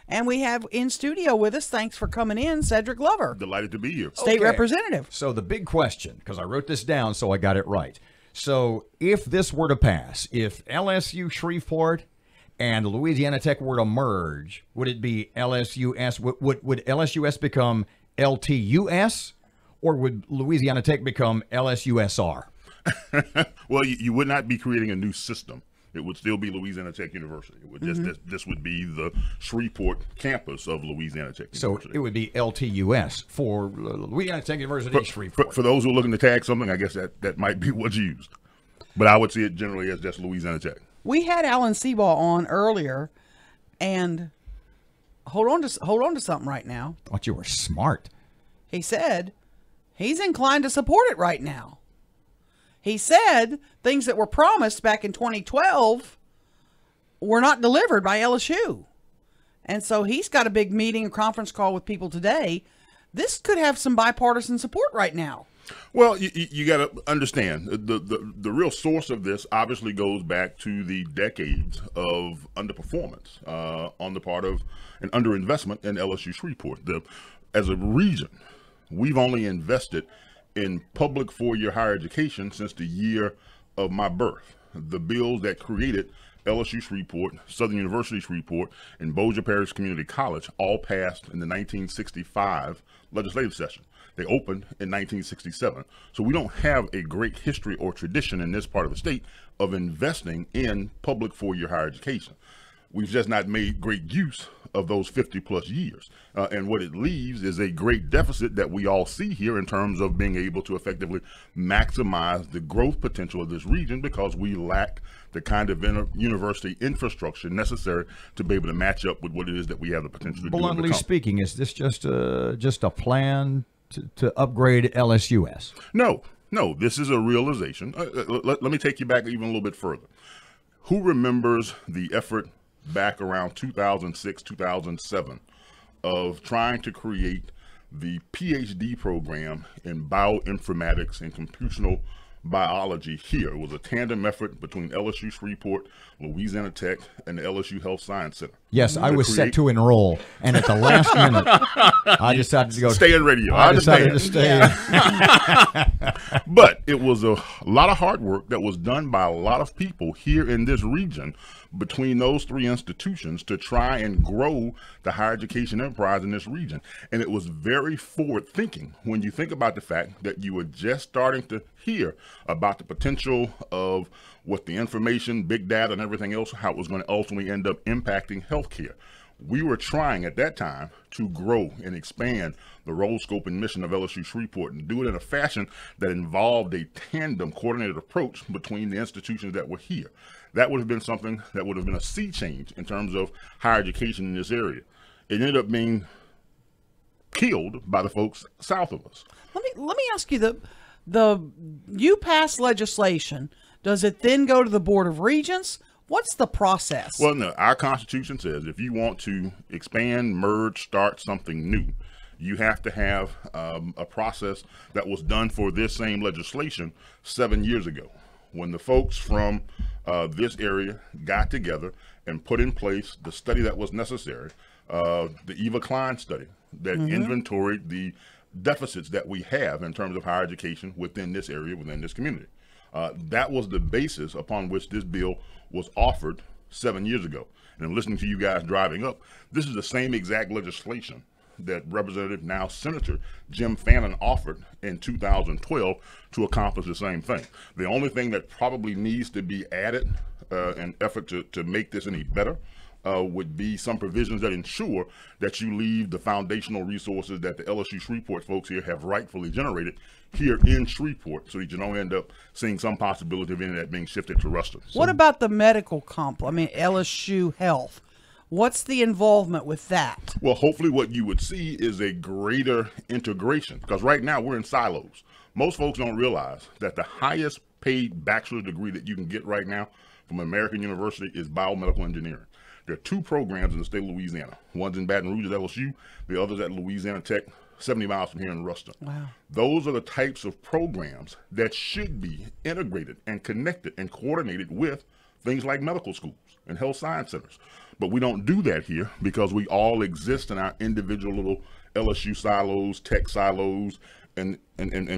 And we have in studio with us, thanks for coming in, Cedric Lover. Delighted to be here. State Representative. So the big question, because I wrote this down so I got it right. So if this were to pass, if LSU Shreveport and Louisiana Tech were to merge, would it be LSUS? Would LSUS become LTUS, or would Louisiana Tech become LSUSR? Well, you would not be creating a new system. It would still be Louisiana Tech University. It would just this would be the Shreveport campus of Louisiana Tech University. So it would be LTUS for Louisiana Tech University Shreveport. For those who are looking to tag something, I guess that might be what's used. But I would see it generally as just Louisiana Tech. We had Alan Seabaugh on earlier, and hold on to something right now. Thought you were smart. He said he's inclined to support it right now. He said things that were promised back in 2012 were not delivered by LSU. And so he's got a big meeting, a conference call with people today. This could have some bipartisan support right now. Well, you got to understand, the real source of this obviously goes back to the decades of underperformance on the part of an underinvestment in LSU Shreveport. As a region, we've only invested in public four-year higher education since the year of my birth. The bills that created LSU Shreveport, Southern University Shreveport, and Bossier Parish Community College all passed in the 1965 legislative session. They opened in 1967. So we don't have a great history or tradition in this part of the state of investing in public four-year higher education. We've just not made great use of those 50 plus years. And what it leaves is a great deficit that we all see here in terms of being able to effectively maximize the growth potential of this region, because we lack the kind of university infrastructure necessary to be able to match up with what it is that we have the potential to do. Bluntly speaking, is this just a plan to upgrade LSUS? No, this is a realization. Let me take you back even a little bit further. Who remembers the effort back around 2006, 2007 of trying to create the PhD program in bioinformatics and computational biology here? It was a tandem effort between LSU Shreveport, Louisiana Tech, and the LSU Health Science Center. Yes, I was set to enroll, and at the last minute, I decided to go. Stay in radio. I decided to stay. But it was a lot of hard work that was done by a lot of people here in this region between those three institutions to try and grow the higher education enterprise in this region. And it was very forward thinking when you think about the fact that you were just starting to hear about the potential of what the information, big data, and everything else, how it was going to ultimately end up impacting healthcare. We were trying at that time to grow and expand the role, scope, and mission of LSU Shreveport, and do it in a fashion that involved a tandem coordinated approach between the institutions that were here. That would have been something that would have been a sea change in terms of higher education in this area. It ended up being killed by the folks south of us. Let me ask you, you pass legislation. Does it then go to the Board of Regents? What's the process? Well, no, our Constitution says if you want to expand, merge, start something new, you have to have a process that was done for this same legislation 7 years ago, when the folks from this area got together and put in place the study that was necessary, the Eva Klein study that inventoried the deficits that we have in terms of higher education within this area, within this community. That was the basis upon which this bill was offered 7 years ago. And I'm listening to you guys driving up. This is the same exact legislation that Representative, now Senator Jim Fannin, offered in 2012 to accomplish the same thing. The only thing that probably needs to be added in effort to make this any better would be some provisions that ensure that you leave the foundational resources that the LSU Shreveport folks here have rightfully generated here in Shreveport, so that you don't end up seeing some possibility of any of that being shifted to Ruston. What about the medical LSU Health? What's the involvement with that? Well, hopefully what you would see is a greater integration, because right now we're in silos. Most folks don't realize that the highest paid bachelor's degree that you can get right now from American University is biomedical engineering. There are two programs in the state of Louisiana. One's in Baton Rouge at LSU, the other's at Louisiana Tech, 70 miles from here in Ruston. Wow. Those are the types of programs that should be integrated and connected and coordinated with things like medical schools. and health science centers. But we don't do that here because we all exist in our individual little LSU silos, tech silos, and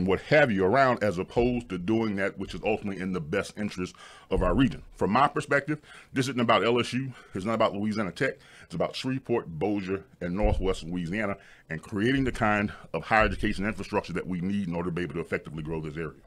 what have you around, as opposed to doing that which is ultimately in the best interest of our region. From my perspective, this isn't about LSU. It's not about Louisiana Tech. It's about Shreveport, Bossier, and Northwest Louisiana, and creating the kind of higher education infrastructure that we need in order to be able to effectively grow this area.